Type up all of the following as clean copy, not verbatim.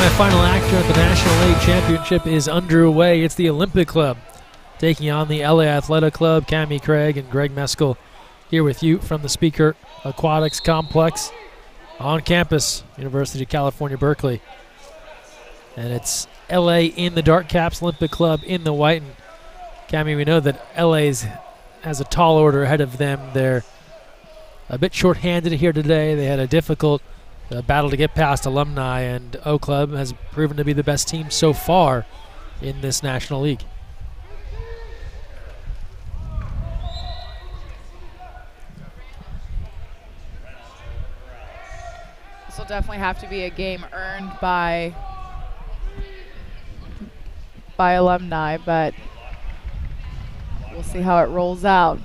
semifinal action of the National League Championship is underway. It's the Olympic Club taking on the LA Athletic Club. Cammie Craig and Greg Meskel here with you from the Speaker Aquatics Complex on campus, University of California, Berkeley. And it's LA in the dark caps, Olympic Club in the white. And Cammie, we know that LA's has a tall order ahead of them. They're a bit short-handed here today. They had a difficult battle to get past Alumni, and O Club has proven to be the best team so far in this National League. This will definitely have to be a game earned by Alumni, but we'll see how it rolls out.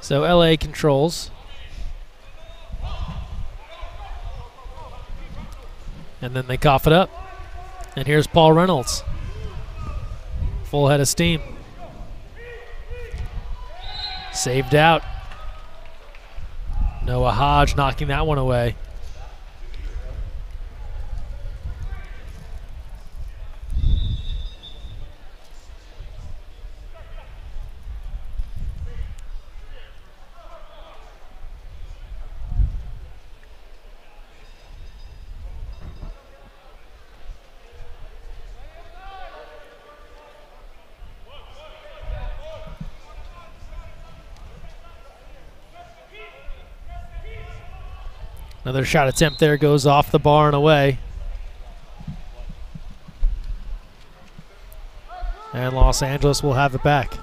So LA controls. And then they cough it up. And here's Paul Reynolds. Full head of steam. Saved out. Noah Hodge knocking that one away. Another shot attempt there goes off the bar and away. And Los Angeles will have it back.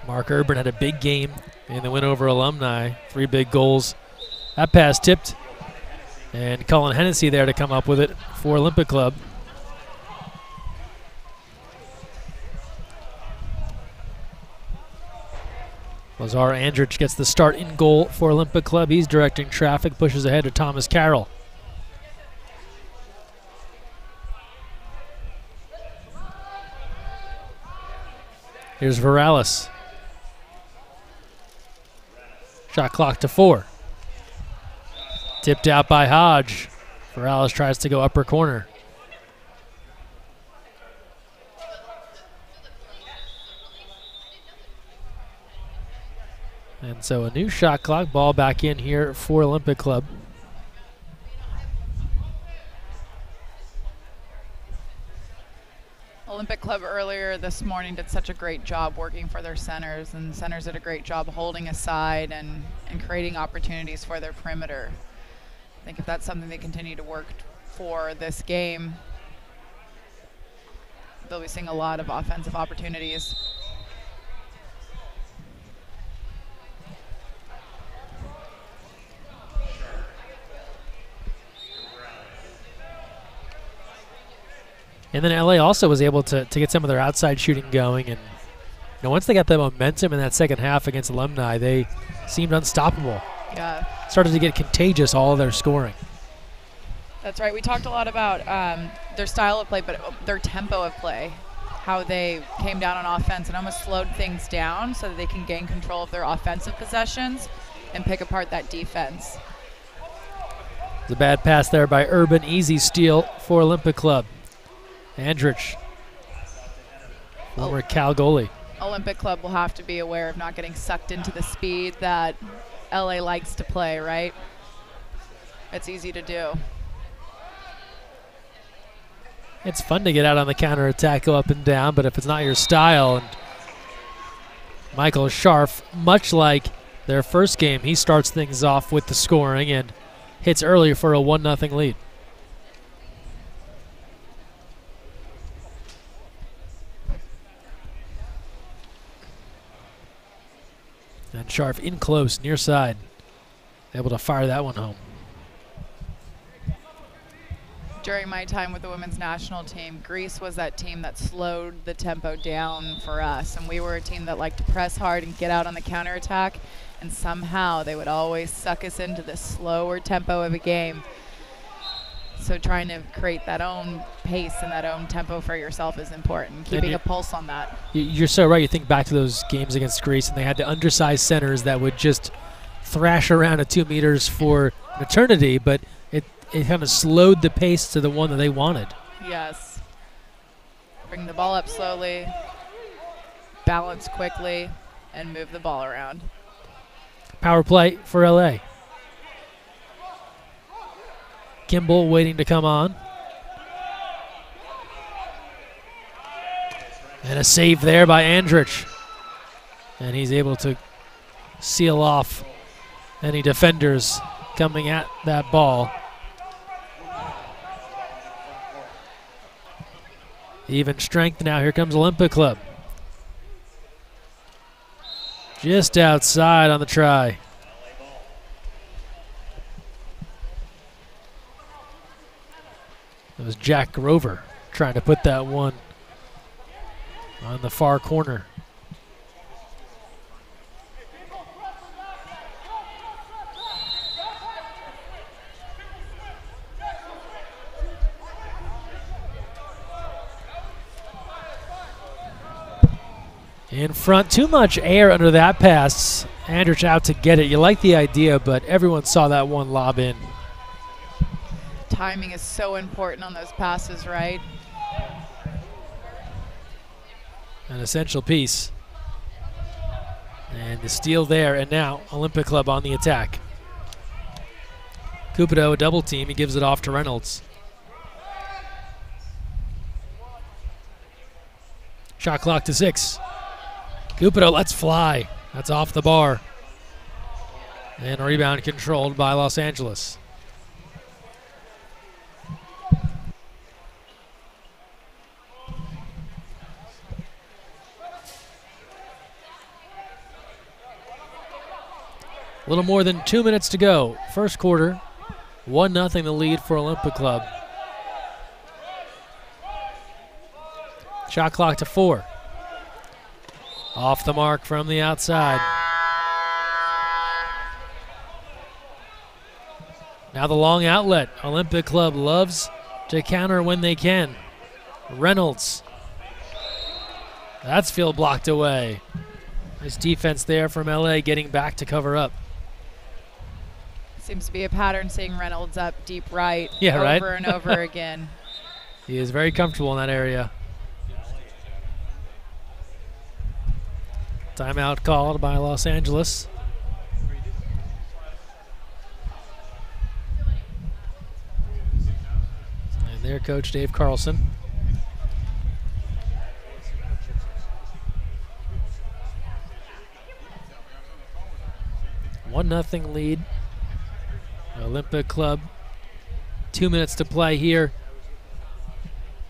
Mark Urban had a big game in the win over Alumni. 3 big goals. That pass tipped, and Cullen Hennessy there to come up with it for Olympic Club. Lazar Andrich gets the start in goal for Olympic Club. He's directing traffic, pushes ahead to Thomas Carroll. Here's Varales. Shot clock to 4. Tipped out by Hodge. Varales tries to go upper corner. And so a new shot clock, ball back in here for Olympic Club. Olympic Club earlier this morning did such a great job working for their centers, and centers did a great job holding aside and creating opportunities for their perimeter. I think if that's something they continue to work for this game, they'll be seeing a lot of offensive opportunities. And then LA also was able to get some of their outside shooting going. And once they got the momentum in that second half against Alumni, they seemed unstoppable. Yeah. Started to get contagious, all of their scoring. That's right. We talked a lot about their style of play, but their tempo of play, how they came down on offense and almost slowed things down so that they can gain control of their offensive possessions and pick apart that defense. It's a bad pass there by Urban. Easy steal for Olympic Club. Andrich, former Cal goalie. Olympic Club will have to be aware of not getting sucked into the speed that LA likes to play, right? It's easy to do. It's fun to get out on the counterattack, go up and down, but if it's not your style, and Michael Scharf, much like their first game, he starts things off with the scoring and hits early for a 1-0 lead. And Scharf in close, near side, able to fire that one home. During my time with the women's national team, Greece was that team that slowed the tempo down for us, and we were a team that liked to press hard and get out on the counterattack, and somehow they would always suck us into the slower tempo of a game. So trying to create that own pace and that own tempo for yourself is important, keeping a pulse on that. You're so right. You think back to those games against Greece, and they had the undersized centers that would just thrash around at 2 meters for an eternity, but it kind of slowed the pace to the one that they wanted. Yes. Bring the ball up slowly, balance quickly, and move the ball around. Power play for LA. Kimball waiting to come on. And a save there by Andrich. And he's able to seal off any defenders coming at that ball. Even strength now. Here comes Olympic Club. Just outside on the try. It was Jack Grover trying to put that one on the far corner. In front, too much air under that pass. Andrich out to get it. You like the idea, but everyone saw that one lob in. Timing is so important on those passes, right? An essential piece. And the steal there, and now Olympic Club on the attack. Cupido, a double team. He gives it off to Reynolds. Shot clock to 6. Cupido lets fly. That's off the bar. And a rebound controlled by Los Angeles. A little more than 2 minutes to go. First quarter, 1-0 the lead for Olympic Club. Shot clock to 4. Off the mark from the outside. Now the long outlet. Olympic Club loves to counter when they can. Reynolds. That's field blocked away. Nice defense there from LA getting back to cover up. Seems to be a pattern seeing Reynolds up deep right over and over again. He is very comfortable in that area. Timeout called by Los Angeles. And their coach, Dave Carlson. One nothing lead. Olympic Club. 2 minutes to play here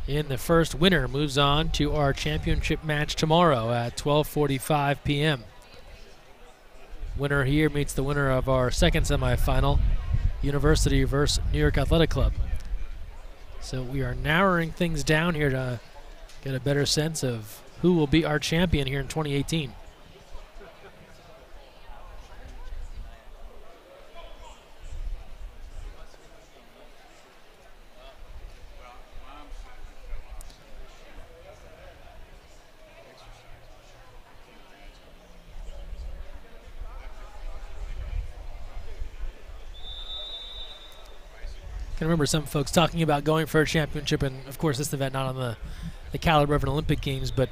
in the first. Winner moves on to our championship match tomorrow at 12:45 p.m. Winner here meets the winner of our second semifinal, University versus New York Athletic Club. So we are narrowing things down here to get a better sense of who will be our champion here in 2018. I can remember some folks talking about going for a championship, and of course this event not on the caliber of an Olympic Games, but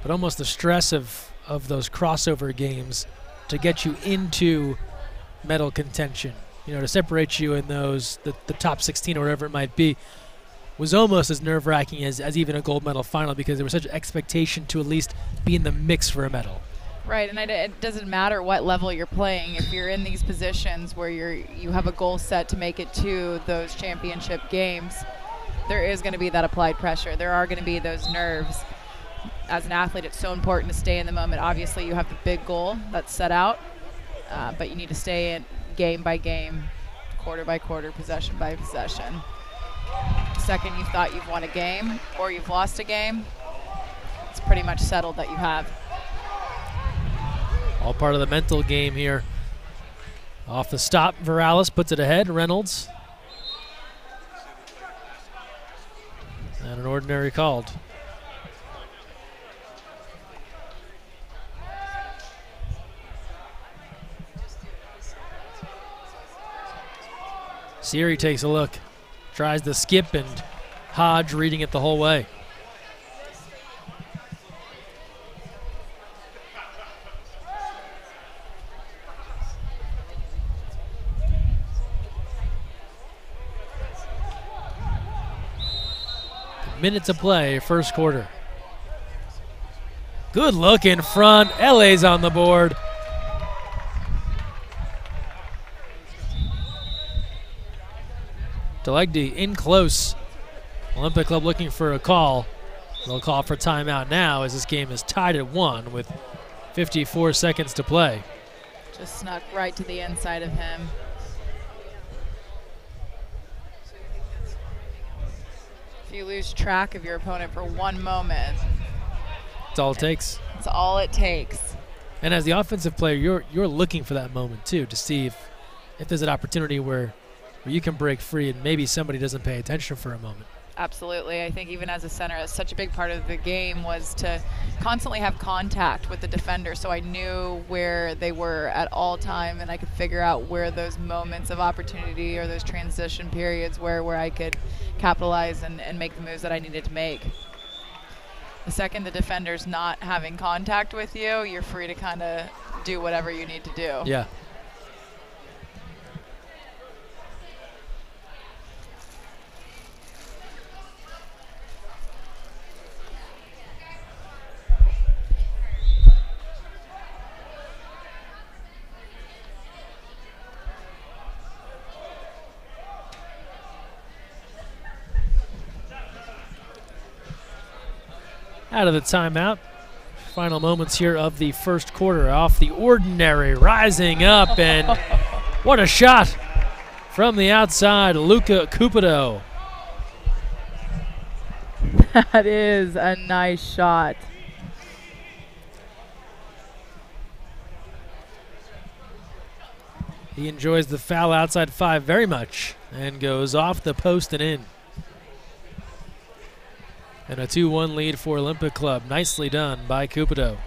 almost the stress of those crossover games to get you into medal contention, you know, to separate you in those the top 16 or whatever it might be, was almost as nerve-wracking as even a gold medal final, because there was such an expectation to at least be in the mix for a medal. Right, and it doesn't matter what level you're playing. If you're in these positions where you have a goal set to make it to those championship games, there is going to be that applied pressure. There are going to be those nerves. As an athlete, it's so important to stay in the moment. Obviously, you have the big goal that's set out, but you need to stay in game by game, quarter by quarter, possession by possession. The second you thought you've won a game or you've lost a game, it's pretty much settled that you have. All part of the mental game here. Off the stop, Viralis puts it ahead. Reynolds. And an ordinary called. Siri takes a look, tries to skip, and Hodge reading it the whole way. Minute to play, first quarter. Good look in front. LA's on the board. Delegde in close. Olympic Club looking for a call. They'll call for timeout now as this game is tied at 1 with 54 seconds to play. Just snuck right to the inside of him. If you lose track of your opponent for one moment, that's all it takes. That's all it takes. And as the offensive player, you're looking for that moment too, to see if there's an opportunity where you can break free and maybe somebody doesn't pay attention for a moment. Absolutely. I think even as a center, it's such a big part of the game was to constantly have contact with the defender, so I knew where they were at all time, and I could figure out where those moments of opportunity or those transition periods where I could capitalize and make the moves that I needed to make. The second the defender's not having contact with you, you're free to kind of do whatever you need to do. Yeah. Out of the timeout. Final moments here of the first quarter. Off the ordinary, rising up, and what a shot from the outside, Luca Cupido. That is a nice shot. He enjoys the foul outside 5 very much and goes off the post and in. And a 2-1 lead for Olympic Club. Nicely done by Cupido.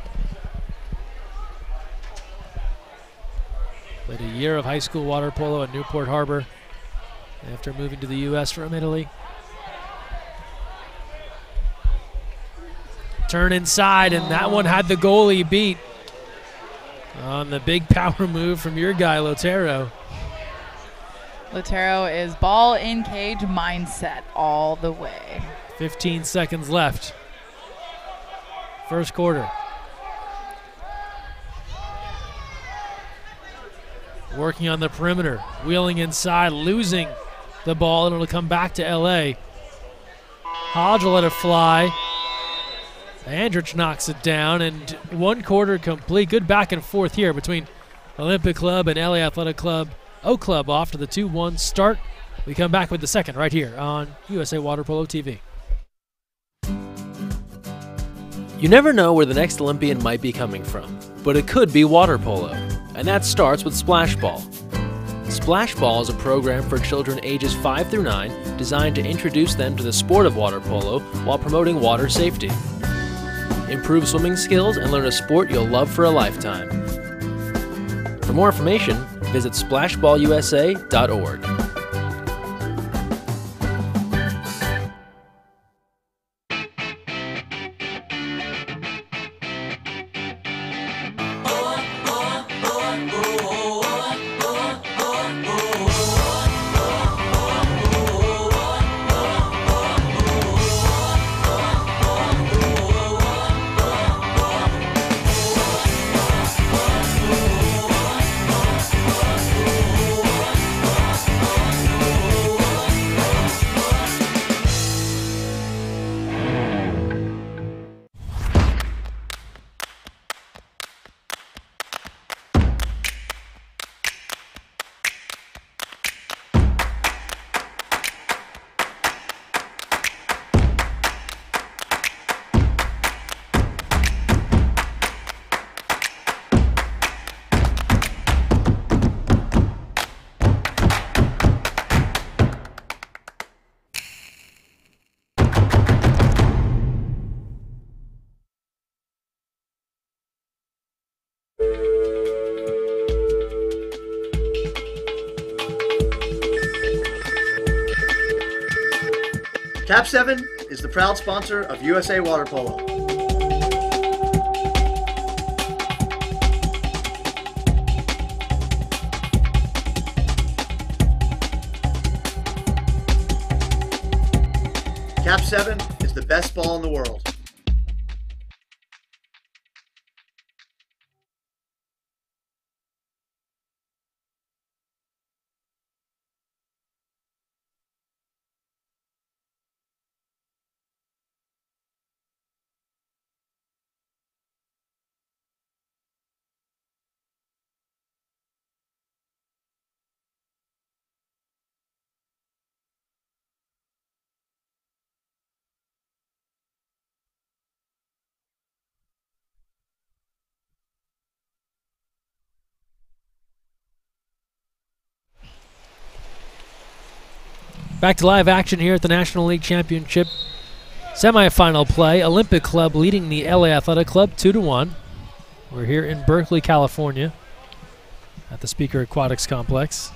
Played a year of high school water polo at Newport Harbor after moving to the U.S. from Italy. Turn inside, and that one had the goalie beat on the big power move from your guy, Lotero. Lotero is ball in cage mindset all the way. 15 seconds left. First quarter. Working on the perimeter, wheeling inside, losing the ball, and it'll come back to LA. Hodge will let it fly. Andrich knocks it down, and 1 quarter complete. Good back and forth here between Olympic Club and LA Athletic Club. Oak Club off to the 2-1 start. We come back with the second right here on USA Water Polo TV. You never know where the next Olympian might be coming from, but it could be water polo, and that starts with Splash Ball. Splash Ball is a program for children ages 5 through 9 designed to introduce them to the sport of water polo while promoting water safety. Improve swimming skills and learn a sport you'll love for a lifetime. For more information, visit splashballusa.org. Cap 7 is the proud sponsor of USA Water Polo. Cap 7 is the best ball in the world. Back to live action here at the National League Championship semifinal play. Olympic Club leading the LA Athletic Club 2-1. We're here in Berkeley, California at the Speaker Aquatics Complex.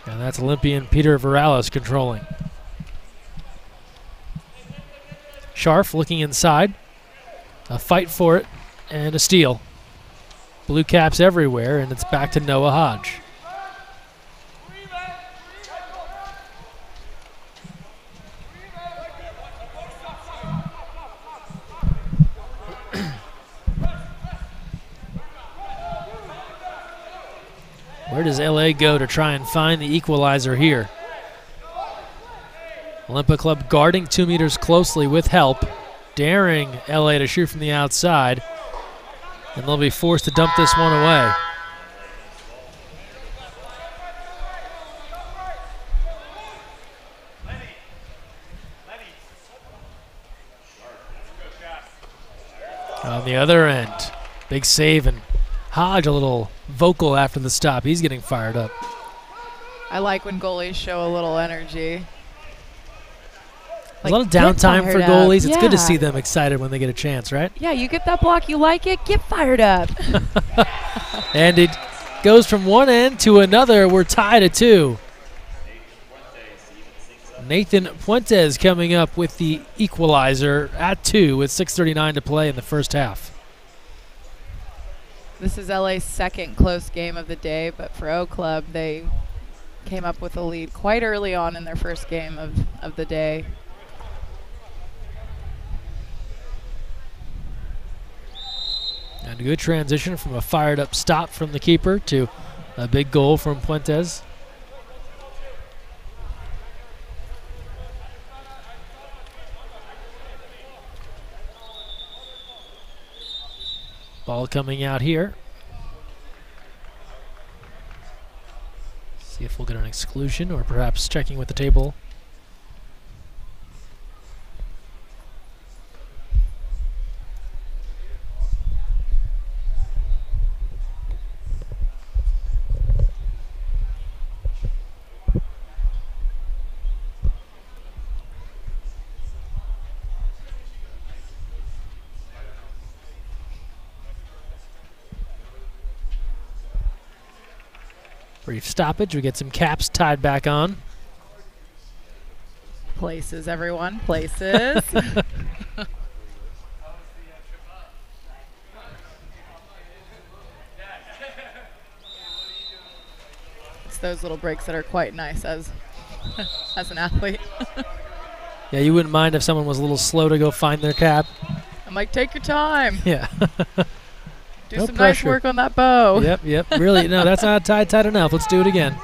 And that's Olympian Peter Virales controlling. Scharf looking inside. A fight for it and a steal. Blue caps everywhere, and it's back to Noah Hodge. Where does LA go to try and find the equalizer here? Olympic Club guarding 2 meters closely with help, daring LA to shoot from the outside, and they'll be forced to dump this one away. On the other end, big save, and Hodge a little vocal after the stop. He's getting fired up. I like when goalies show a little energy. A lot of downtime for goalies. It's good to see them excited when they get a chance, right? Yeah, you get that block, you like it, get fired up. And it goes from one end to another. We're tied at 2. Nathan Puentes coming up with the equalizer at 2 with 6:39 to play in the first half. This is LA's second close game of the day, but for O Club, they came up with a lead quite early on in their first game of the day. And a good transition from a fired up stop from the keeper to a big goal from Puentes. Ball coming out here. See if we'll get an exclusion or perhaps checking with the table. Brief stoppage. We get some caps tied back on. Places, everyone. Places. It's those little breaks that are quite nice as an athlete. Yeah, you wouldn't mind if someone was a little slow to go find their cap. I'm like, take your time. Yeah. Do No some pressure. nice work on that bow. Yep. Really, no, that's not tied enough. Let's do it again.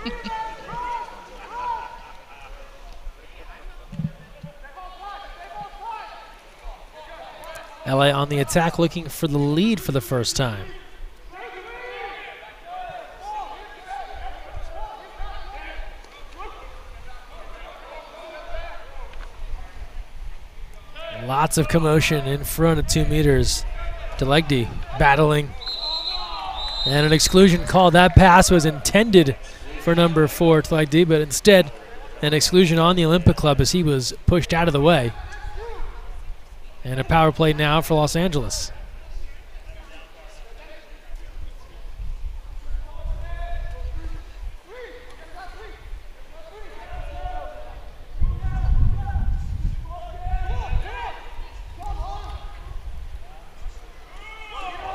LA on the attack, looking for the lead for the first time. Lots of commotion in front of 2 meters. Delegdi battling. And an exclusion call. That pass was intended for number 4, Delegdi, but instead an exclusion on the Olympic Club as he was pushed out of the way. And a power play now for Los Angeles.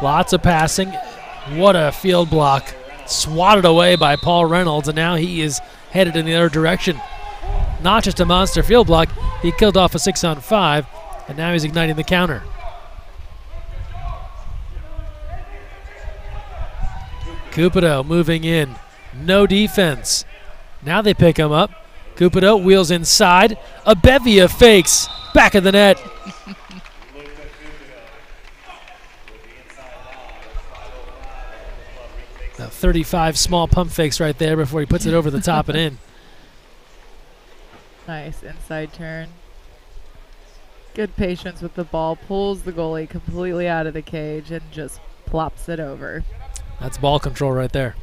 Lots of passing. What a field block. Swatted away by Paul Reynolds, and now he is headed in the other direction. Not just a monster field block, he killed off a 6-on-5, and now he's igniting the counter. Cupido moving in. No defense. Now they pick him up. Cupido wheels inside. A bevy of fakes. Back of the net. About 35 small pump fakes right there before he puts it over the top and in. Nice inside turn. Good patience with the ball. Pulls the goalie completely out of the cage and just plops it over. That's ball control right there.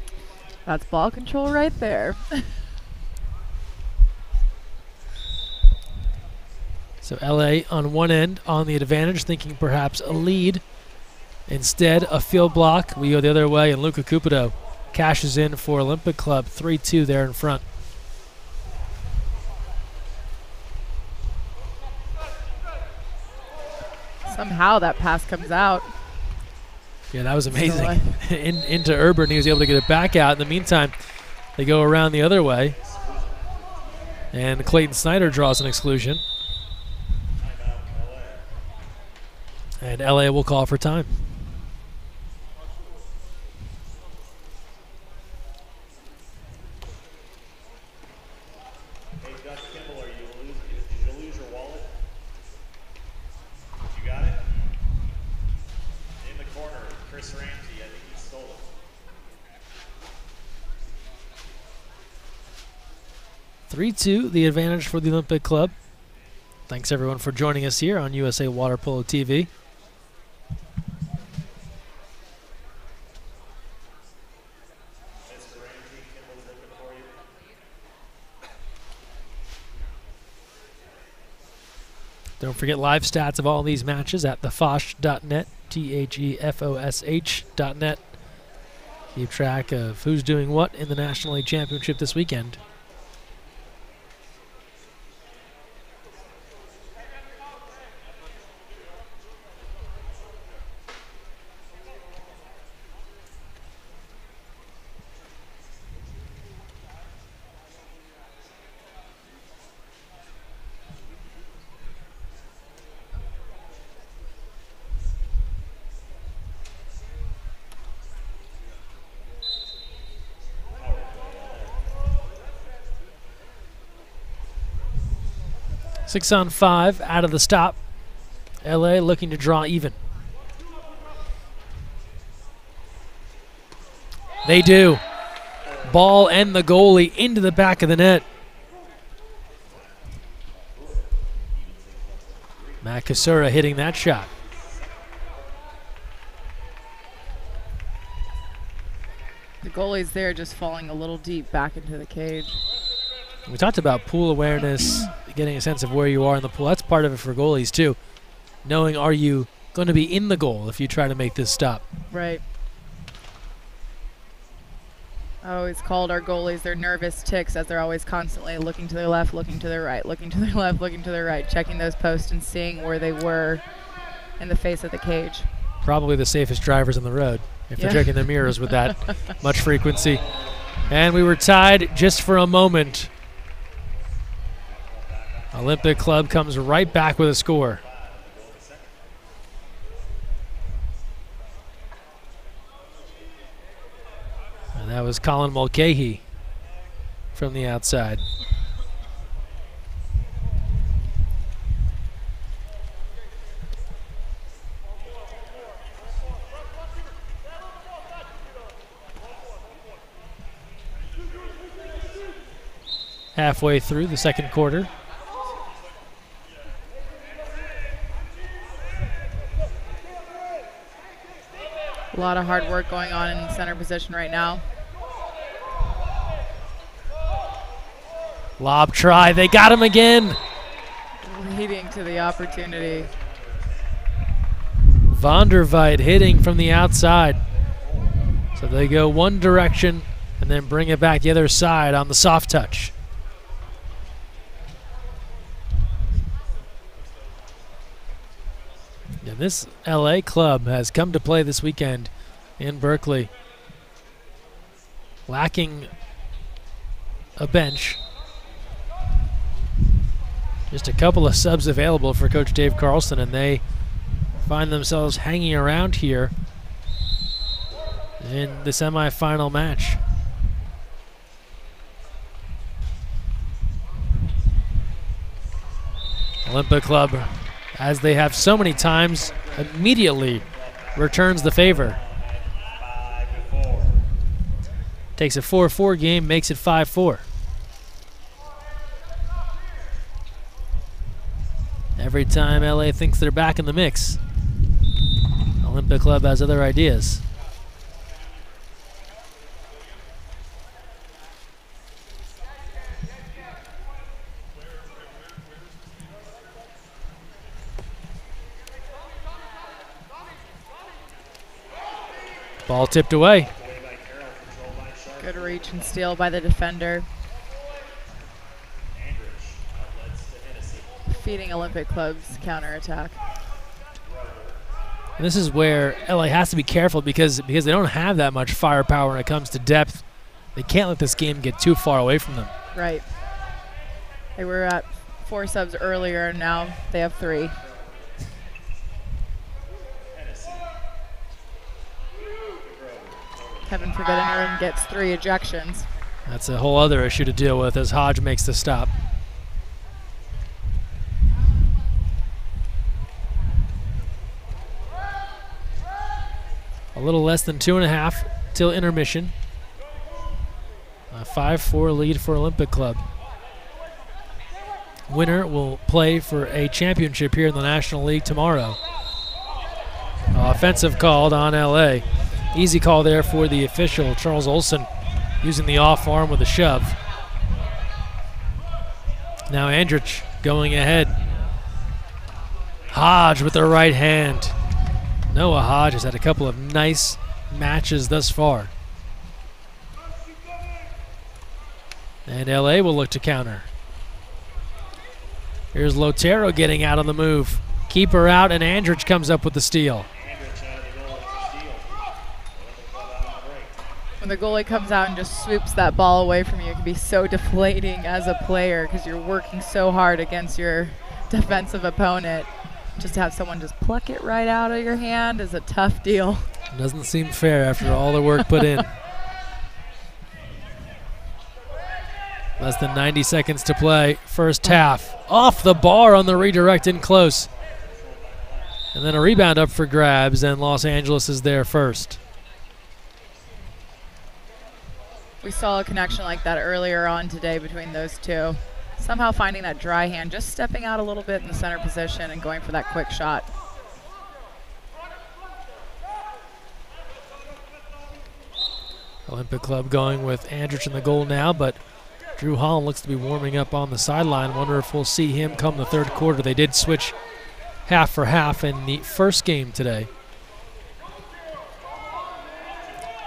That's ball control right there. So LA on one end on the advantage, thinking perhaps a lead. Instead, a field block. We go the other way, and Luca Cupido cashes in for Olympic Club. 3-2 there in front. Somehow that pass comes out. Yeah, that was amazing. Into Urban, he was able to get it back out. In the meantime, they go around the other way. And Clayton Snyder draws an exclusion. And LA will call for time. Did you lose your wallet? You got it? In the corner, Chris Ramsey, I think he stole it. 3-2, the advantage for the Olympic Club. Thanks everyone for joining us here on USA Water Polo TV. Don't forget live stats of all these matches at thefosh.net, THEFOSH.net. Keep track of who's doing what in the National League Championship this weekend. Six on 5 out of the stop. LA looking to draw even. They do. Ball and the goalie into the back of the net. Matt Kasura hitting that shot. The goalie's there just falling a little deep back into the cage. We talked about pool awareness, getting a sense of where you are in the pool. That's part of it for goalies too. Knowing, are you going to be in the goal if you try to make this stop? Right. I always called our goalies their nervous ticks, as they're always constantly looking to their left, looking to their right, looking to their left, looking to their right, checking those posts and seeing where they were in the face of the cage. Probably the safest drivers on the road if they're checking their mirrors with that much frequency. And we were tied just for a moment. Olympic Club comes right back with a score. And that was Colin Mulcahy from the outside. Halfway through the second quarter. A lot of hard work going on in center position right now. Lob try. They got him again. Leading to the opportunity. Vonderveit hitting from the outside. So they go one direction and then bring it back the other side on the soft touch. Yeah, And this LA club has come to play this weekend in Berkeley, lacking a bench. Just a couple of subs available for Coach Dave Carlson, and they find themselves hanging around here in the semifinal match. Olympic Club, as they have so many times, immediately returns the favor. Takes a 4-4 game, makes it 5-4. Every time LA thinks they're back in the mix, Olympic Club has other ideas. Ball tipped away. Good reach and steal by the defender. Feeding Olympic Club's counterattack. And this is where LA has to be careful because they don't have that much firepower when it comes to depth. They can't let this game get too far away from them. Right. They were at 4 subs earlier, and now they have 3. Heaven forbid anyone gets 3 ejections. That's a whole other issue to deal with as Hodge makes the stop. A little less than 2.5 till intermission. A 5-4 lead for Olympic Club. Winner will play for a championship here in the National League tomorrow. Offensive called on LA. Easy call there for the official, Charles Olson, using the off arm with a shove. Now Andrich going ahead. Hodge with the right hand. Noah Hodge has had a couple of nice matches thus far. And LA will look to counter. Here's Lotero getting out on the move. Keeper out, and Andrich comes up with the steal. When the goalie comes out and just swoops that ball away from you, it can be so deflating as a player because you're working so hard against your defensive opponent. Just to have someone just pluck it right out of your hand is a tough deal. Doesn't seem fair after all the work put in. Less than 90 seconds to play. First half. Off the bar on the redirect in close. And then a rebound up for grabs, and Los Angeles is there first. We saw a connection like that earlier on today between those two. Somehow finding that dry hand, just stepping out a little bit in the center position and going for that quick shot. Olympic Club going with Andrich in the goal now, but Drew Holland looks to be warming up on the sideline. Wonder if we'll see him come the third quarter. They did switch half for half in the first game today.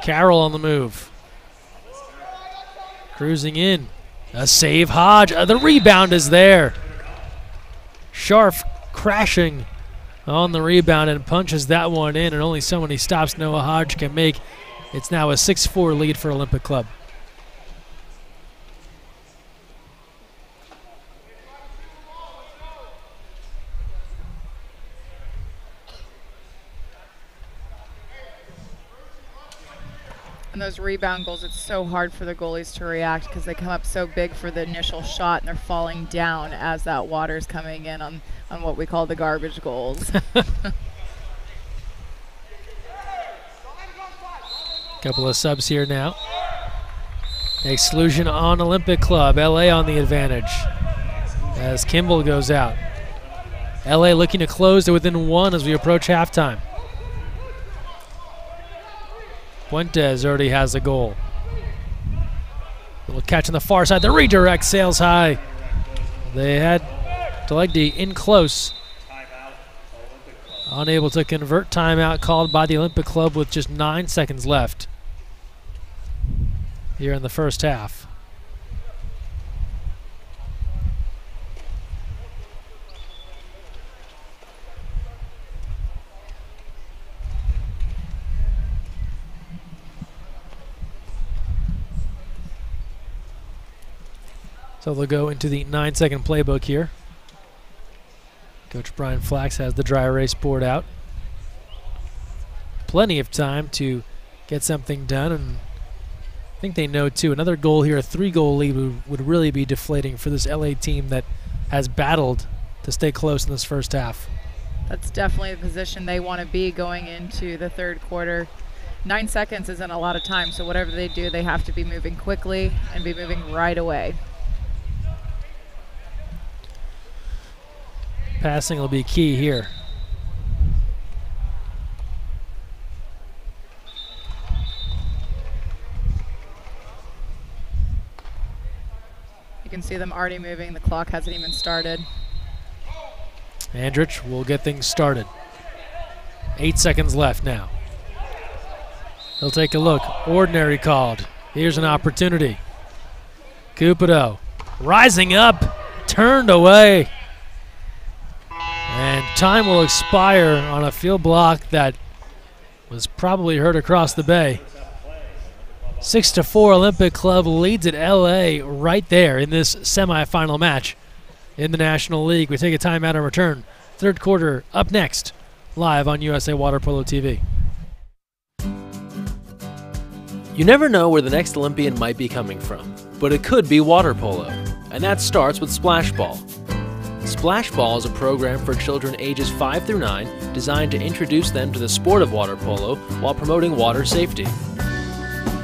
Carroll on the move. Cruising in. A save, Hodge. The rebound is there. Scharf crashing on the rebound and punches that one in, and only so many stops Noah Hodge can make. It's now a 6-4 lead for Olympic Club. And those rebound goals, it's so hard for the goalies to react because they come up so big for the initial shot and they're falling down as that water's coming in on what we call the garbage goals. Couple of subs here now. Exclusion on Olympic Club. LA on the advantage as Kimball goes out. LA looking to close to within 1 as we approach halftime. Fuentes already has a goal. Little catch on the far side. The redirect sails high. They had Delegde in close. Unable to convert. Timeout called by the Olympic Club with just 9 seconds left here in the first half. So they'll go into the 9-second playbook here. Coach Brian Flax has the dry erase board out. Plenty of time to get something done, and I think they know too. Another goal here, a 3-goal lead, would really be deflating for this LA team that has battled to stay close in this first half. That's definitely the position they want to be going into the third quarter. 9 seconds isn't a lot of time, so whatever they do, they have to be moving quickly and be moving right away. Passing will be key here. You can see them already moving. The clock hasn't even started. Andrich will get things started. 8 seconds left now. He'll take a look. Ordinary called. Here's an opportunity. Cupido rising up, turned away. And time will expire on a field block that was probably heard across the bay. 6-4 Olympic Club leads at LA right there in this semifinal match in the National League. We take a timeout and return. Third quarter up next, live on USA Water Polo TV. You never know where the next Olympian might be coming from, but it could be water polo, and that starts with Splash Ball. Splash Ball is a program for children ages 5 through 9 designed to introduce them to the sport of water polo while promoting water safety.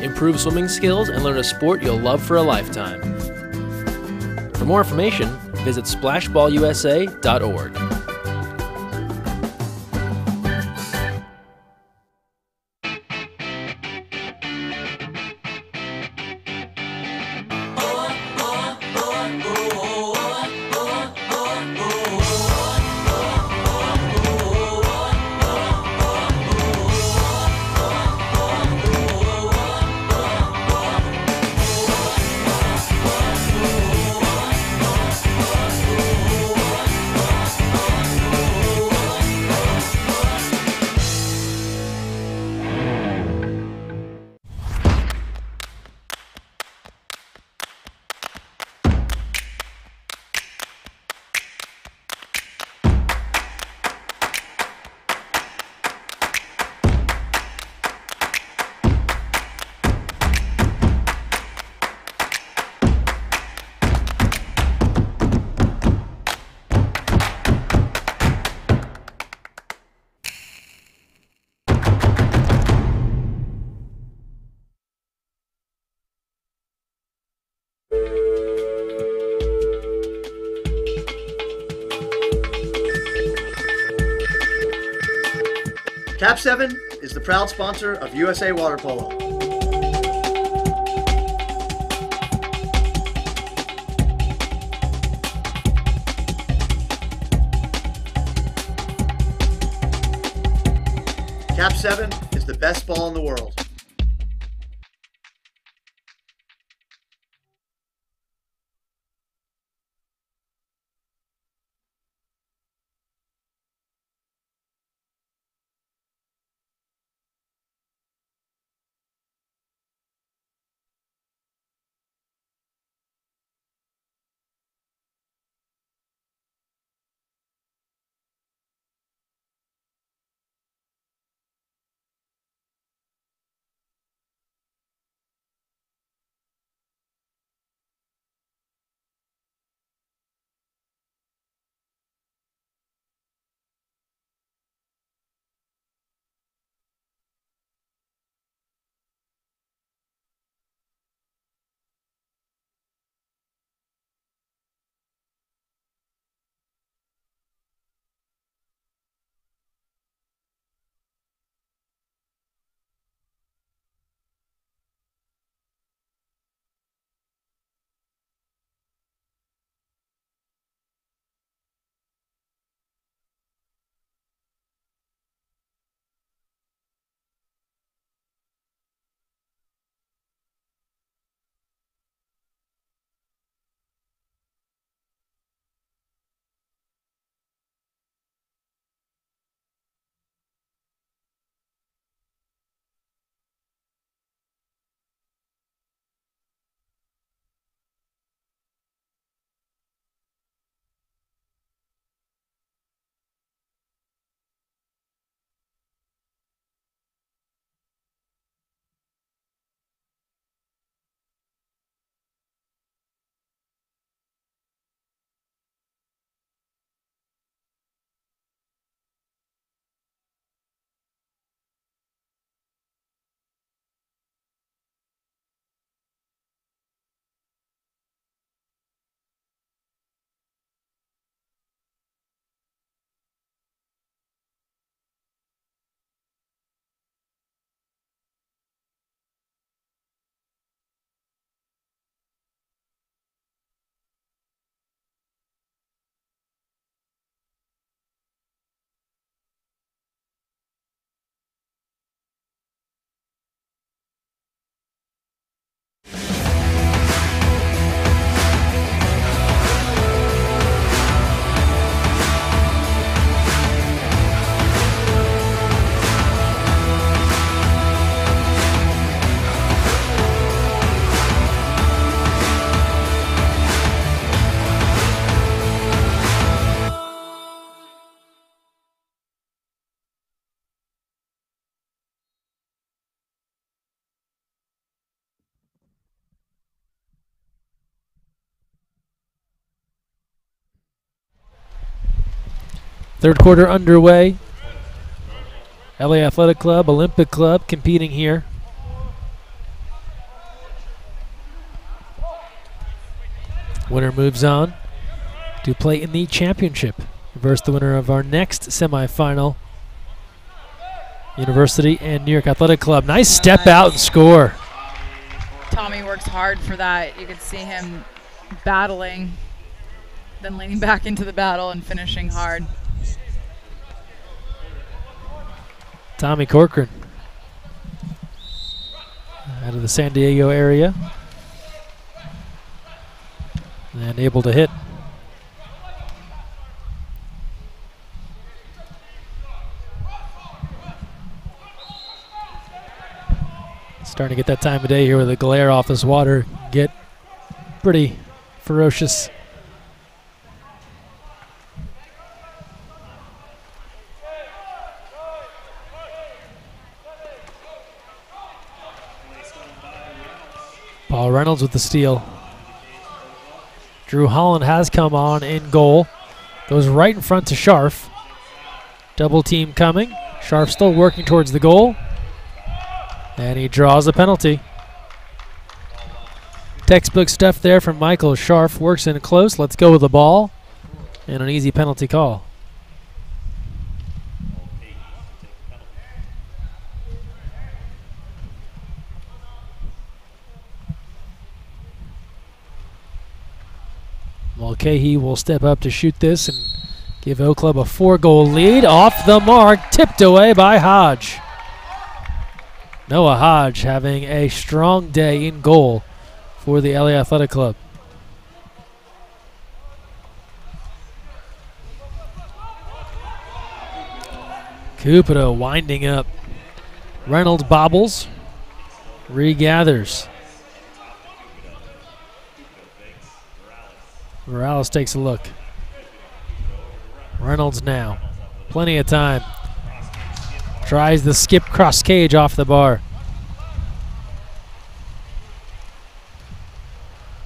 Improve swimming skills and learn a sport you'll love for a lifetime. For more information, visit splashballusa.org. Cap 7 is the proud sponsor of USA Water Polo. Cap 7 is the best ball in the world. Third quarter underway. LA Athletic Club, Olympic Club competing here. Winner moves on to play in the championship versus the winner of our next semifinal, University and New York Athletic Club. Nice step out and score. Tommy works hard for that. You could see him battling, then leaning back into the battle and finishing hard. Tommy Corcoran out of the San Diego area and able to hit. Starting to get that time of day here with the glare off this water. Get pretty ferocious. Paul Reynolds with the steal. Drew Holland has come on in goal. Goes right in front to Scharf. Double team coming. Scharf still working towards the goal. And he draws a penalty. Textbook stuff there from Michael. Scharf works in close. Let's go with the ball. And an easy penalty call. Mulcahy will step up to shoot this and give O Club a 4-goal lead. Off the mark, tipped away by Hodge. Noah Hodge having a strong day in goal for the LA Athletic Club. Cupido winding up. Reynolds bobbles, regathers. Morales takes a look. Reynolds now. Plenty of time. Tries the skip cross cage off the bar.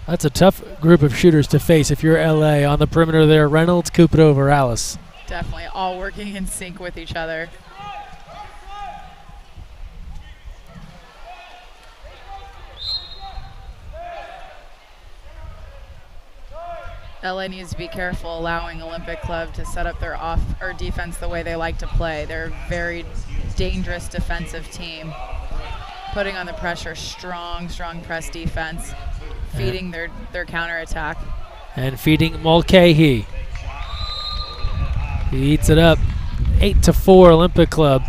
That's a tough group of shooters to face if you're LA. On the perimeter there, Reynolds, Cupido, Morales. Definitely all working in sync with each other. LA needs to be careful allowing Olympic Club to set up their defense the way they like to play. They're a very dangerous defensive team. Putting on the pressure, strong press defense, feeding their counterattack. And feeding Mulcahy. He eats it up. 8-4 Olympic Club.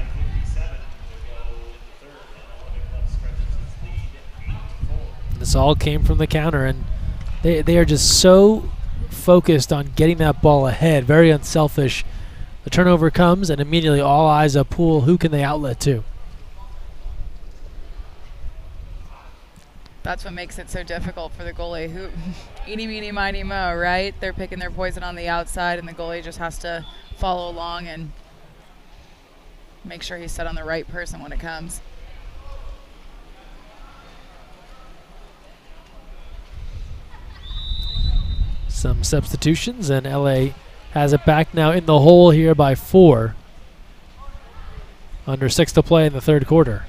This all came from the counter, and they are just so focused on getting that ball ahead, very unselfish. The turnover comes, and immediately all eyes up pool. Who can they outlet to? That's what makes it so difficult for the goalie. Who, eeny, meeny, miny, mo, right? They're picking their poison on the outside, and the goalie just has to follow along and make sure he's set on the right person when it comes. Some substitutions, and LA has it back now in the hole here by 4. Under 6 to play in the third quarter.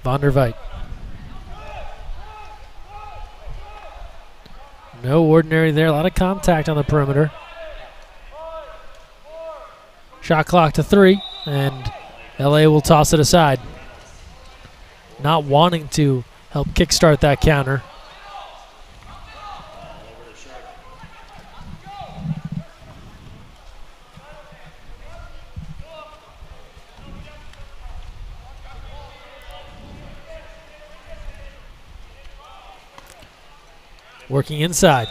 Van der Veit. No ordinary there. A lot of contact on the perimeter. Shot clock to 3, and LA will toss it aside. Not wanting to help kickstart that counter. Working inside.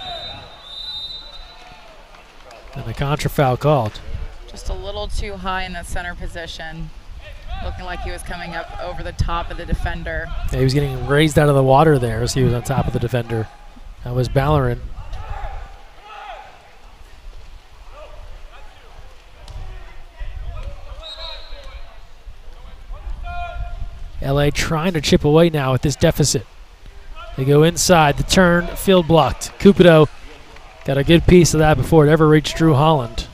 And a contra foul called. Just a little too high in the center position. Looking like he was coming up over the top of the defender. Yeah, he was getting raised out of the water there as he was on top of the defender. That was Ballerin. LA trying to chip away now with this deficit. They go inside, the turn, field blocked. Cupido got a good piece of that before it ever reached Drew Holland.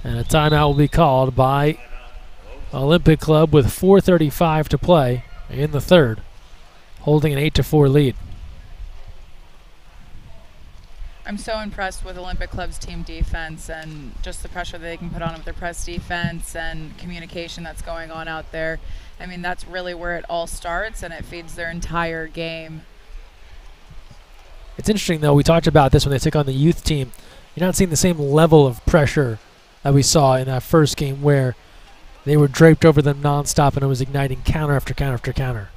And a timeout will be called by Olympic Club with 4:35 to play in the third, holding an 8-4 lead. I'm so impressed with Olympic Club's team defense and just the pressure that they can put on with their press defense and communication that's going on out there. I mean, that's really where it all starts, and it feeds their entire game. It's interesting, though, we talked about this when they took on the youth team. You're not seeing the same level of pressure that we saw in that first game where they were draped over them nonstop and it was igniting counter after counter after counter.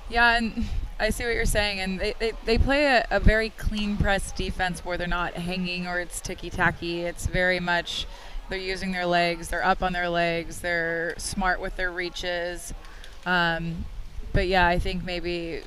Yeah, and I see what you're saying, and they play a very clean press defense where they're not hanging or it's ticky-tacky. It's very much they're using their legs, they're up on their legs, they're smart with their reaches. But yeah, I think maybe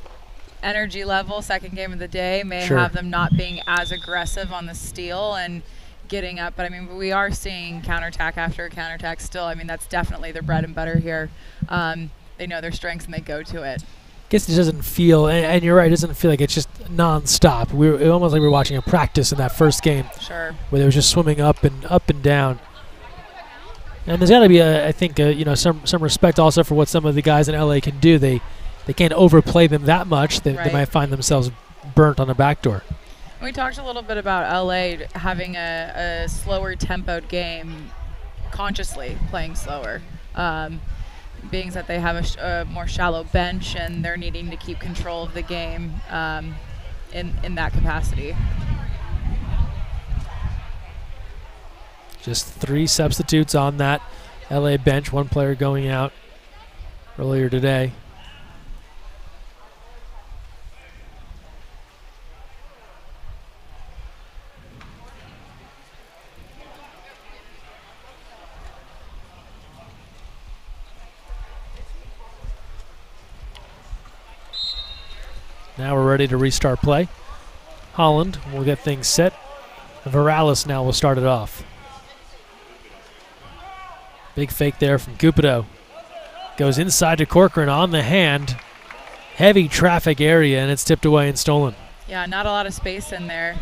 energy level, second game of the day, may have them not being as aggressive on the steal and getting up. But I mean, we are seeing counterattack after counterattack still. I mean, that's definitely their bread and butter here. They know their strengths and they go to it. I guess it doesn't feel, and you're right, it doesn't feel like it's just nonstop. It almost like we were watching a practice in that first game. Sure. Where they were just swimming up and down. And there's got to be, I think, some respect also for what some of the guys in LA can do. They can't overplay them that much. They might find themselves burnt on a backdoor. We talked a little bit about LA having a slower tempoed game, consciously playing slower. Being that they have a more shallow bench and they're needing to keep control of the game in that capacity. Just 3 substitutes on that LA bench, 1 player going out earlier today. Now we're ready to restart play. Holland will get things set. Varales now will start it off. Big fake there from Cupido. Goes inside to Corcoran on the hand. Heavy traffic area, and it's tipped away and stolen. Yeah, not a lot of space in there.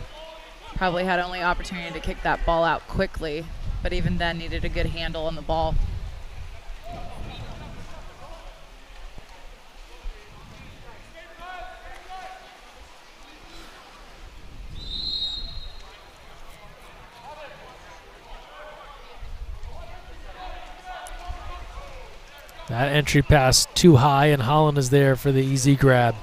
Probably had only opportunity to kick that ball out quickly, but even then needed a good handle on the ball. That entry pass too high, and Holland is there for the easy grab.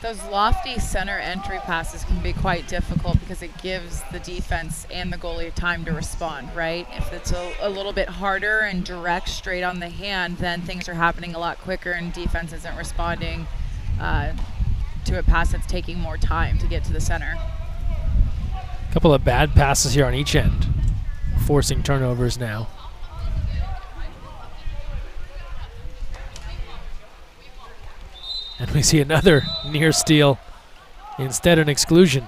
Those lofty center entry passes can be quite difficult because it gives the defense and the goalie time to respond, right? If it's a little bit harder and direct straight on the hand, then things are happening a lot quicker and defense isn't responding to a pass that's taking more time to get to the center. A couple of bad passes here on each end, forcing turnovers now. And we see another near steal, instead an exclusion.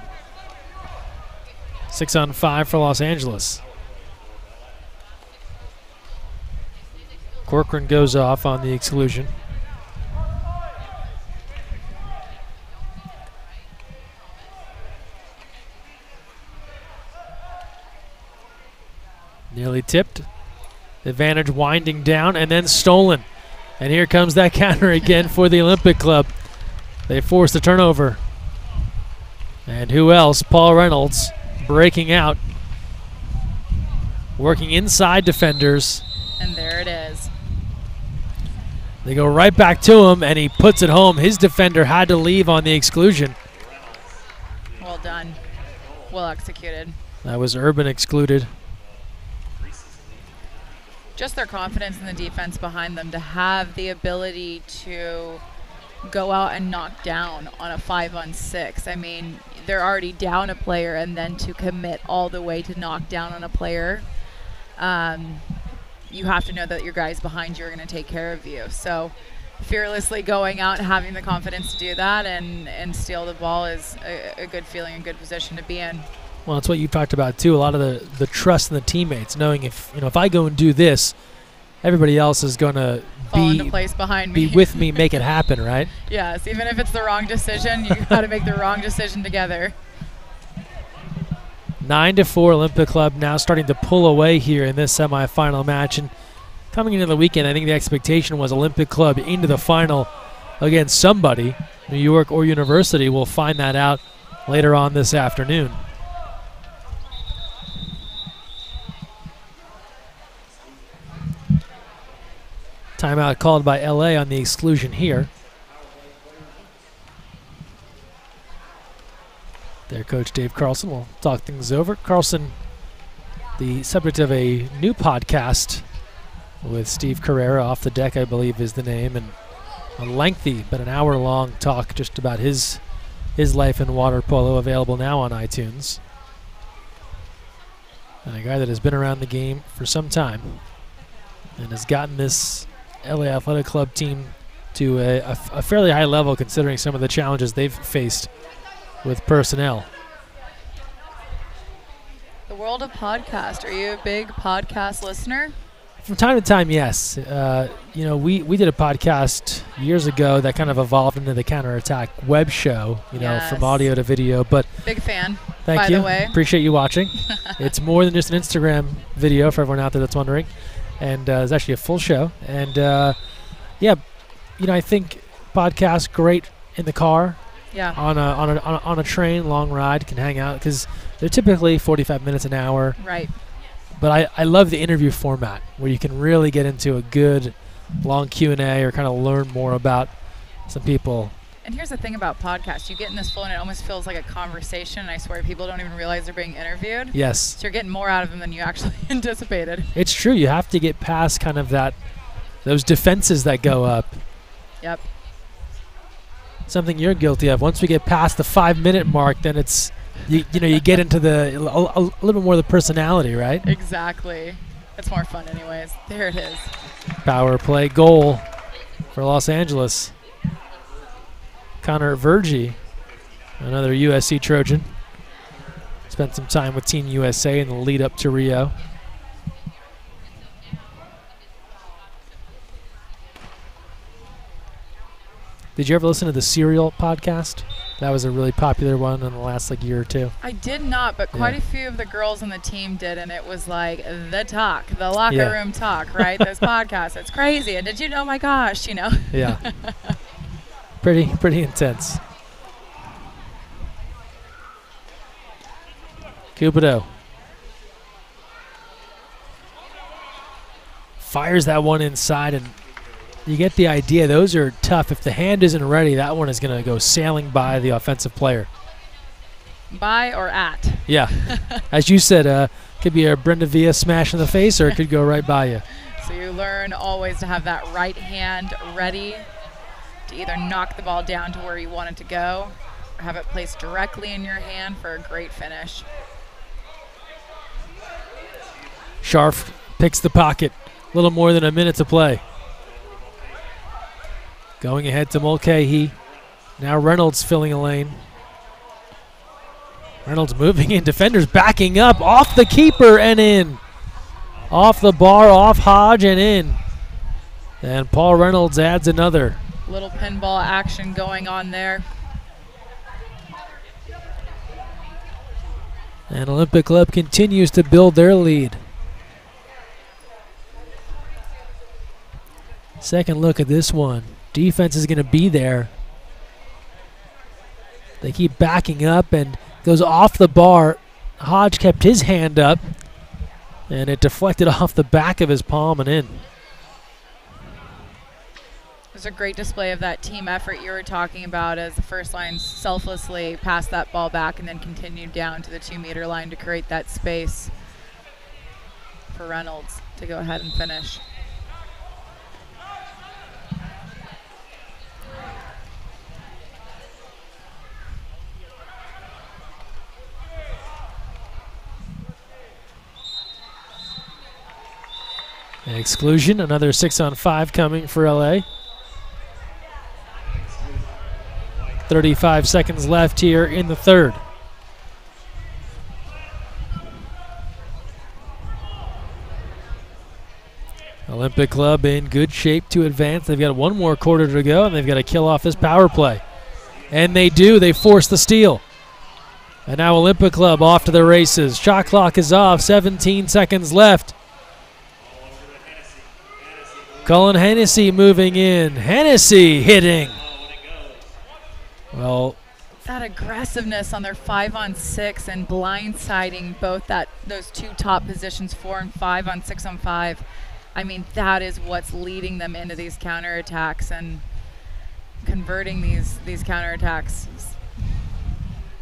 6-on-5 for Los Angeles. Corcoran goes off on the exclusion. Nearly tipped. The advantage winding down and then stolen. And here comes that counter again for the Olympic Club. They force the turnover. And who else? Paul Reynolds breaking out. Working inside defenders. And there it is. They go right back to him, and he puts it home. His defender had to leave on the exclusion. Well done. Well executed. That was Urban excluded. Just their confidence in the defense behind them to have the ability to go out and knock down on a 5-on-6. I mean, they're already down a player, and then to commit all the way to knock down on a player, you have to know that your guys behind you are going to take care of you. So fearlessly going out and having the confidence to do that and steal the ball is a good feeling, a good position to be in. Well, it's what you talked about too. A lot of the trust in the teammates, knowing if I go and do this, everybody else is going to Fall into place behind me. be with me, make it happen, right? Yes, even if it's the wrong decision, you got to make the wrong decision together. 9-4 Olympic Club now starting to pull away here in this semifinal match. And coming into the weekend, I think the expectation was Olympic Club into the final against somebody. New York or University. We'll find that out later on this afternoon. Timeout called by LA on the exclusion here. Their coach Dave Carlson will talk things over. Carlson, the subject of a new podcast with Steve Carrera, Off the Deck, I believe is the name, and a lengthy but an hour-long talk just about his life in water polo, available now on iTunes. And a guy that has been around the game for some time and has gotten this LA Athletic Club team to a fairly high level considering some of the challenges they've faced with personnel. The world of podcast. Are you a big podcast listener? From time to time, yes. We did a podcast years ago that kind of evolved into the Counterattack web show, from audio to video. But big fan, thank by you. the way. Appreciate you watching. It's more than just an Instagram video for everyone out there that's wondering. And it's actually a full show. And, I think podcasts great in the car. Yeah. On a train, long ride, can hang out because they're typically 45 minutes an hour. Right. But I love the interview format where you can really get into a good long Q&A or kind of learn more about some people. And here's the thing about podcasts. You get in this flow and it almost feels like a conversation. And I swear people don't even realize they're being interviewed. Yes. So you're getting more out of them than you actually anticipated. It's true. You have to get past kind of those defenses that go up. Yep. Something you're guilty of. Once we get past the 5-minute mark, then it's you get into a little bit more of the personality, right? Exactly. It's more fun anyways. There it is. Power play goal for Los Angeles. Connor Vergi, another USC Trojan. Spent some time with Team USA in the lead up to Rio. Did you ever listen to the Serial podcast? That was a really popular one in the last year or two. I did not, but quite a few of the girls on the team did, and it was like the talk, the locker room talk, right? Those podcasts. It's crazy. And did you know? Oh my gosh, Yeah. Pretty intense. Cupido fires that one inside, and you get the idea. Those are tough. If the hand isn't ready, that one is going to go sailing by the offensive player. By or at? Yeah. As you said, could be a Brenda Villa smash in the face, or it could go right by you. So you learn always to have that right hand ready to either knock the ball down to where you want it to go or have it placed directly in your hand for a great finish. Scharf picks the pocket. A little more than a minute to play. Going ahead to Mulcahy. Now Reynolds filling a lane. Reynolds moving in. Defenders backing up. Off the keeper and in. Off the bar, off Hodge and in. And Paul Reynolds adds another. Little pinball action going on there. And Olympic Club continues to build their lead. Second look at this one. Defense is going to be there. They keep backing up and goes off the bar. Hodge kept his hand up, and it deflected off the back of his palm and in. It was a great display of that team effort you were talking about as the first line selflessly passed that ball back and then continued down to the 2-meter line to create that space for Reynolds to go ahead and finish. An exclusion, another 6-on-5 coming for LA. 35 seconds left here in the third. Olympic Club in good shape to advance. They've got one more quarter to go, and they've got to kill off this power play. And they do. They force the steal. And now Olympic Club off to the races. Shot clock is off. 17 seconds left. Cullen Hennessy moving in. Hennessy hitting. Well, that aggressiveness on their 5-on-6 and blindsiding both those two top positions, 4 and 5 on 6-on-5. I mean, that is what's leading them into these counterattacks and converting these counterattacks.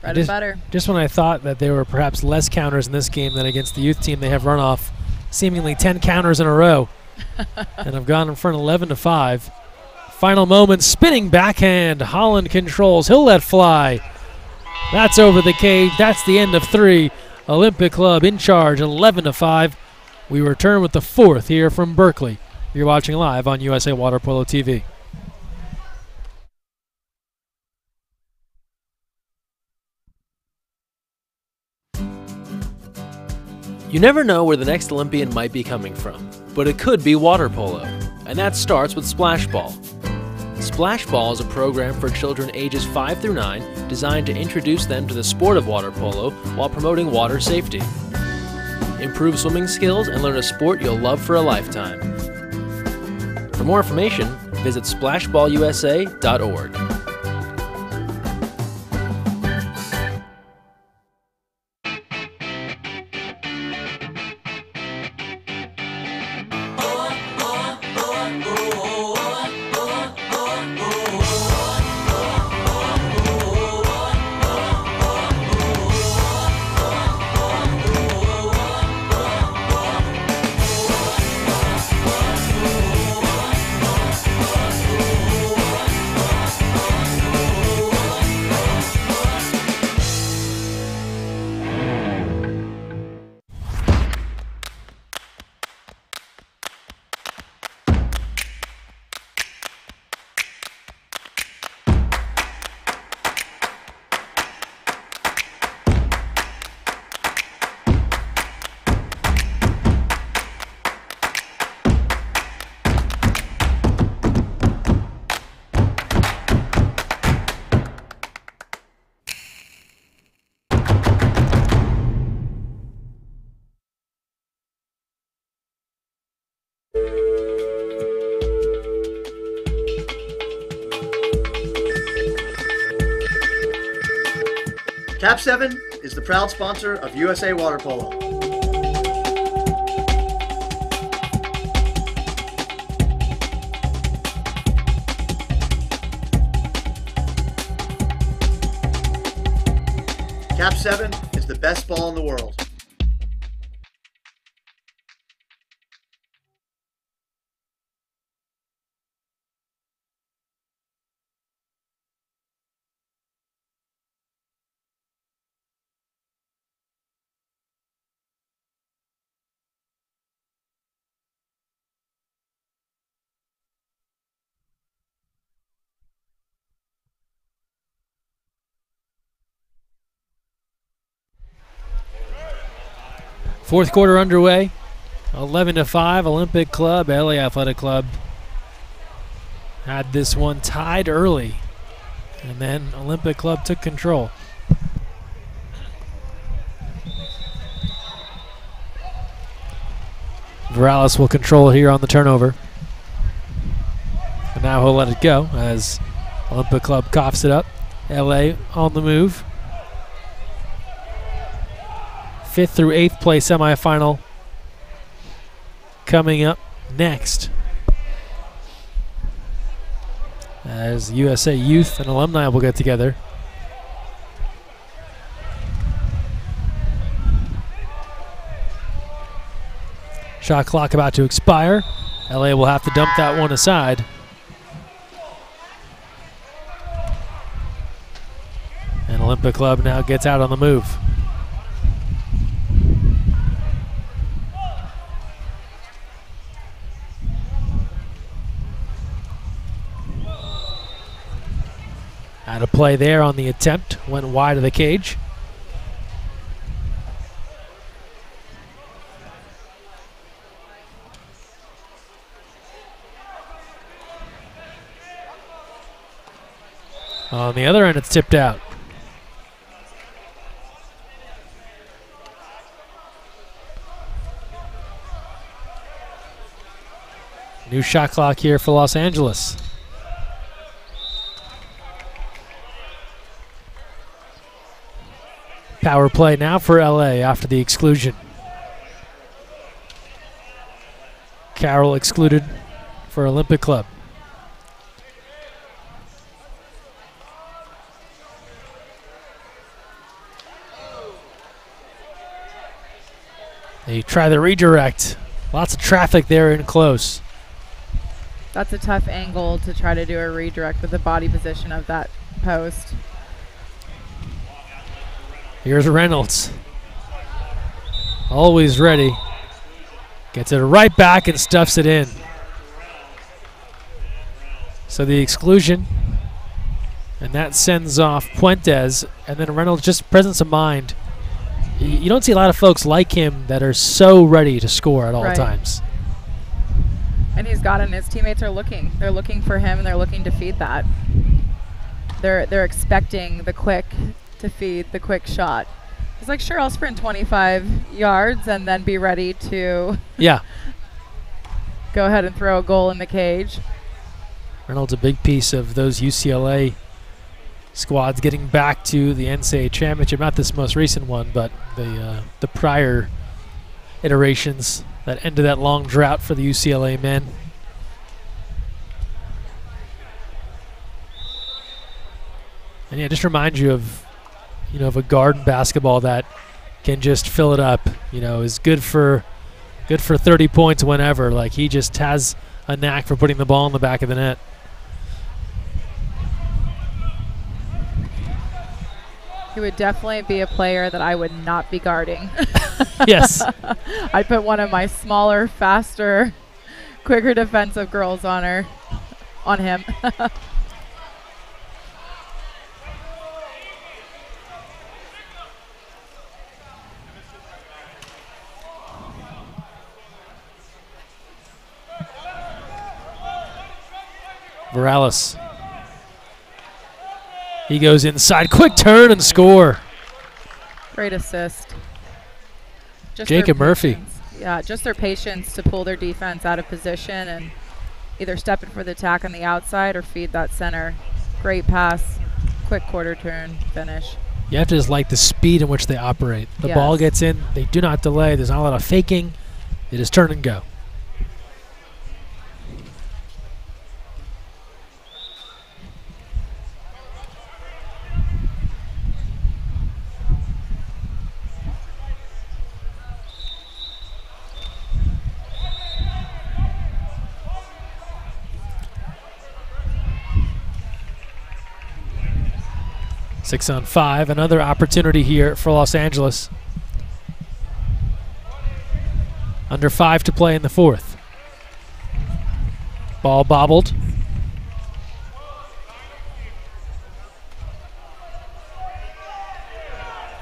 Bread and butter. Just when I thought that there were perhaps less counters in this game than against the youth team, they have run off seemingly 10 counters in a row and have gone in front 11-5. Final moment, spinning backhand. Holland controls. He'll let fly. That's over the cage. That's the end of 3. Olympic Club in charge, 11-5. We return with the 4th here from Berkeley. You're watching live on USA Water Polo TV. You never know where the next Olympian might be coming from, but it could be water polo, and that starts with Splash Ball. Splash Ball is a program for children ages 5 through 9 designed to introduce them to the sport of water polo while promoting water safety. Improve swimming skills and learn a sport you'll love for a lifetime. For more information, visit splashballusa.org. Cap 7 is the proud sponsor of USA Water Polo. Cap 7 is the best ball in the world. Fourth quarter underway, 11-5. Olympic Club, LA Athletic Club had this one tied early, and then Olympic Club took control. Morales will control here on the turnover. And now he'll let it go as Olympic Club coughs it up. LA on the move. 5th through 8th place semifinal coming up next, as USA Youth and Alumni will get together. Shot clock about to expire. LA will have to dump that one aside. And Olympic Club now gets out on the move. Out of play there on the attempt, went wide of the cage. On the other end, it's tipped out. New shot clock here for Los Angeles. Power play now for LA after the exclusion. Carroll excluded for Olympic Club. They try the redirect. Lots of traffic there in close. That's a tough angle to try to do a redirect with the body position of that post. Here's Reynolds. Always ready. Gets it right back and stuffs it in. So the exclusion. And that sends off Puentes. And then Reynolds, just presence of mind. You don't see a lot of folks like him that are so ready to score at all times. And he's got it, and his teammates are looking. They're looking for him, and they're looking to feed that. They're expecting the quick to feed the quick shot. He's like, sure, I'll sprint 25 yards and then be ready to go ahead and throw a goal in the cage. Reynolds a big piece of those UCLA squads getting back to the NCAA championship. Not this most recent one, but the prior iterations that ended that long drought for the UCLA men. And yeah, just remind you of a guard in basketball that can just fill it up. Is good for 30 points whenever. Like, he just has a knack for putting the ball in the back of the net. He would definitely be a player that I would not be guarding. Yes. I'd put one of my smaller, faster, quicker defensive girls on him. Morales. He goes inside. Quick turn and score. Great assist. Just Jacob Murphy. Yeah, just their patience to pull their defense out of position and either step in for the attack on the outside or feed that center. Great pass, quick quarter turn, finish. You have to just like the speed in which they operate. The ball gets in. They do not delay. There's not a lot of faking. They just turn and go. Six on five, another opportunity here for Los Angeles. Under 5 to play in the fourth. Ball bobbled.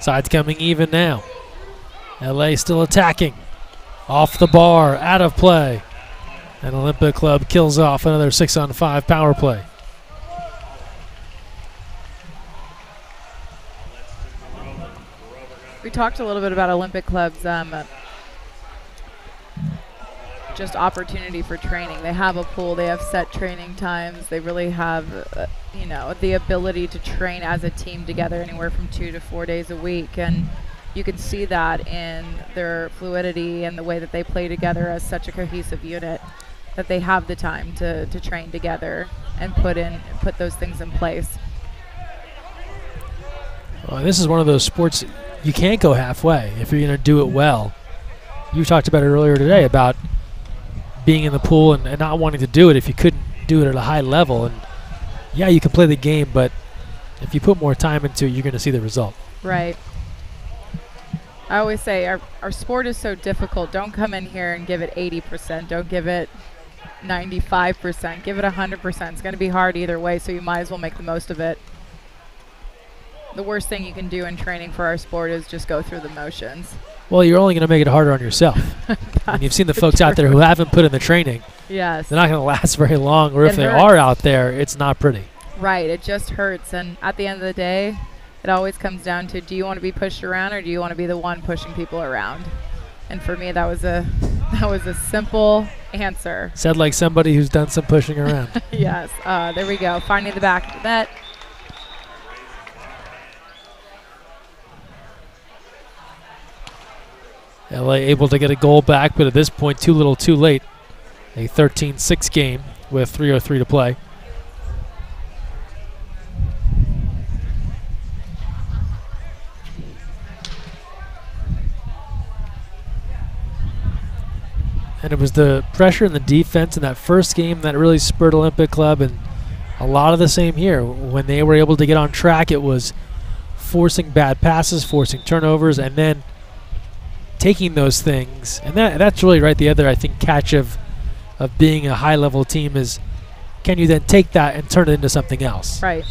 Sides coming even now. LA still attacking. Off the bar, out of play. And Olympic Club kills off another 6 on 5 power play. We talked a little bit about Olympic Club's just opportunity for training. They have a pool. They have set training times. They really have, the ability to train as a team together anywhere from 2 to 4 days a week. And you can see that in their fluidity and the way that they play together as such a cohesive unit, that they have the time to train together and put those things in place. Well, this is one of those sports you can't go halfway if you're going to do it well. You talked about it earlier today about being in the pool and not wanting to do it if you couldn't do it at a high level. And yeah, you can play the game, but if you put more time into it, you're going to see the result. Right. I always say our sport is so difficult. Don't come in here and give it 80%. Don't give it 95%. Give it 100%. It's going to be hard either way, so you might as well make the most of it. The worst thing you can do in training for our sport is just go through the motions. Well, you're only going to make it harder on yourself. And you've seen the folks out there who haven't put in the training. Yes. They're not going to last very long, or if they are out there, it's not pretty. Right, it just hurts. And at the end of the day, it always comes down to, do you want to be pushed around or do you want to be the one pushing people around? And for me, that was a simple answer. Said like somebody who's done some pushing around. Yes, there we go. Finding the back of the net. LA able to get a goal back, but at this point, too little, too late. A 13-6 game with 3:03 to play. And it was the pressure and the defense in that first game that really spurred Olympic Club, and a lot of the same here. When they were able to get on track, it was forcing bad passes, forcing turnovers, and then taking those things. And that's really right. The other, I think, catch of being a high-level team is, can you then take that and turn it into something else? Right.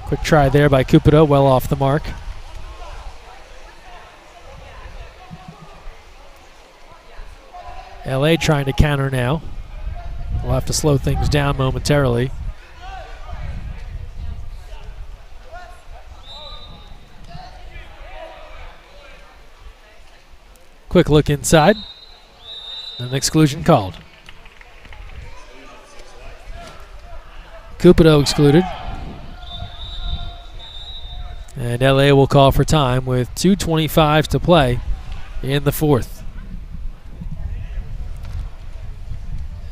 Quick try there by Cupido, well off the mark. LA trying to counter now. We'll have to slow things down momentarily. Quick look inside. An exclusion called. Cupido excluded. And LA will call for time with 2:25 to play in the fourth.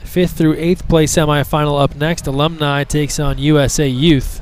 5th through 8th place semifinal up next. Alumni takes on USA Youth.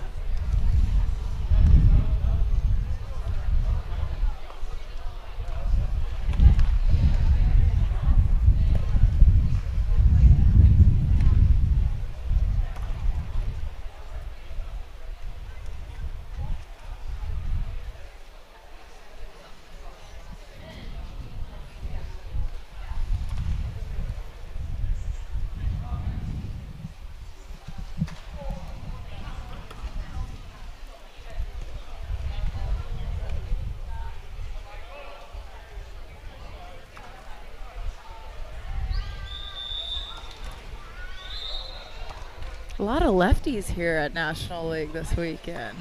A lot of lefties here at National League this weekend.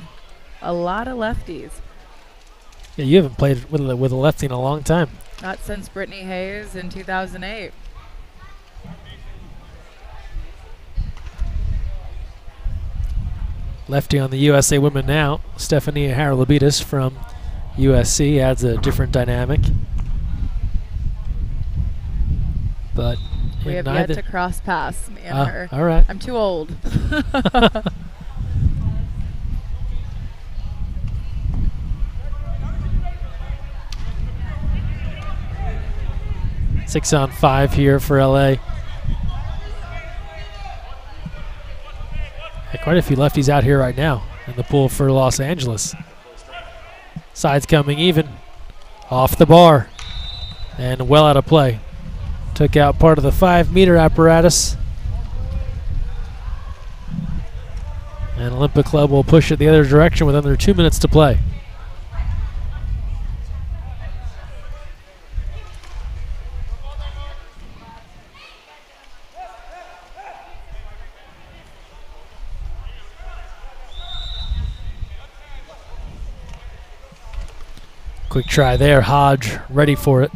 A lot of lefties. Yeah, you haven't played with a lefty in a long time. Not since Brittany Hayes in 2008. Lefty on the USA women now. Stefania Haralabitis from USC adds a different dynamic. But we have yet to cross paths, me and her. All right. I'm too old. 6-on-5 here for LA. Quite a few lefties out here right now in the pool for Los Angeles. Side's coming even. Off the bar. And well out of play. Took out part of the 5-meter apparatus. And Olympic Club will push it the other direction with under 2 minutes to play. Quick try there. Hodge ready for it.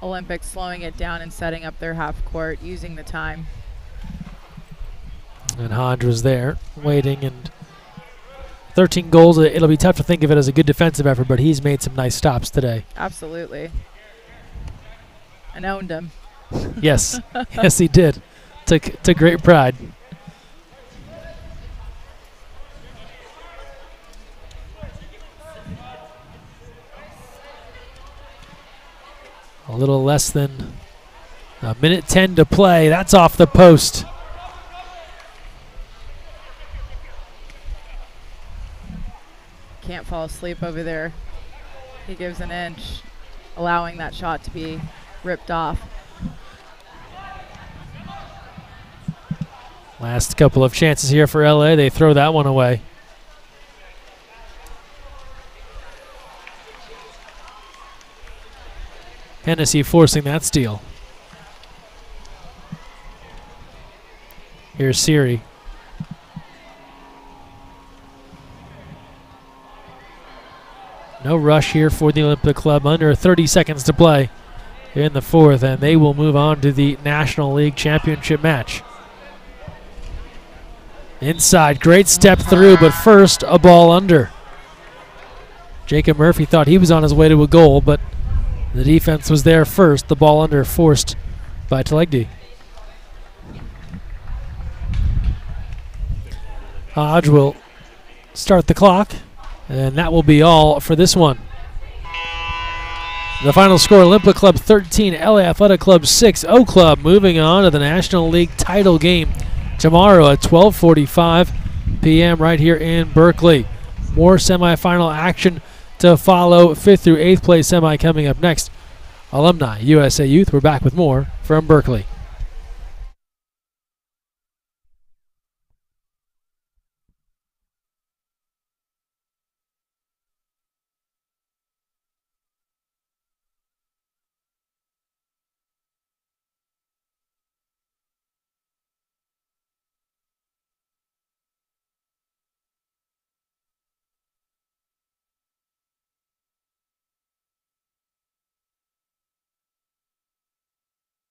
Olympics slowing it down and setting up their half court, using the time. And Hodge was there, waiting, and 13 goals. It'll be tough to think of it as a good defensive effort, but he's made some nice stops today. Absolutely. And owned him. Yes. Yes, he did. Took great pride. A little less than a minute 10 to play. That's off the post. Can't fall asleep over there. He gives an inch, allowing that shot to be ripped off. Last couple of chances here for LA. They throw that one away. Hennessy forcing that steal. Here's Siri. No rush here for the Olympic Club. Under 30 seconds to play in the fourth, and they will move on to the National League Championship match. Inside, great step through, but first a ball under. Jacob Murphy thought he was on his way to a goal, but the defense was there first. The ball under forced by Talegdi. Hodge will start the clock, and that will be all for this one. The final score, Olympic Club 13, LA Athletic Club 6. O Club moving on to the National League title game tomorrow at 12:45 p.m. right here in Berkeley. More semifinal action to follow. 5th through 8th place semi coming up next. Alumni USA Youth. We're back with more from Berkeley.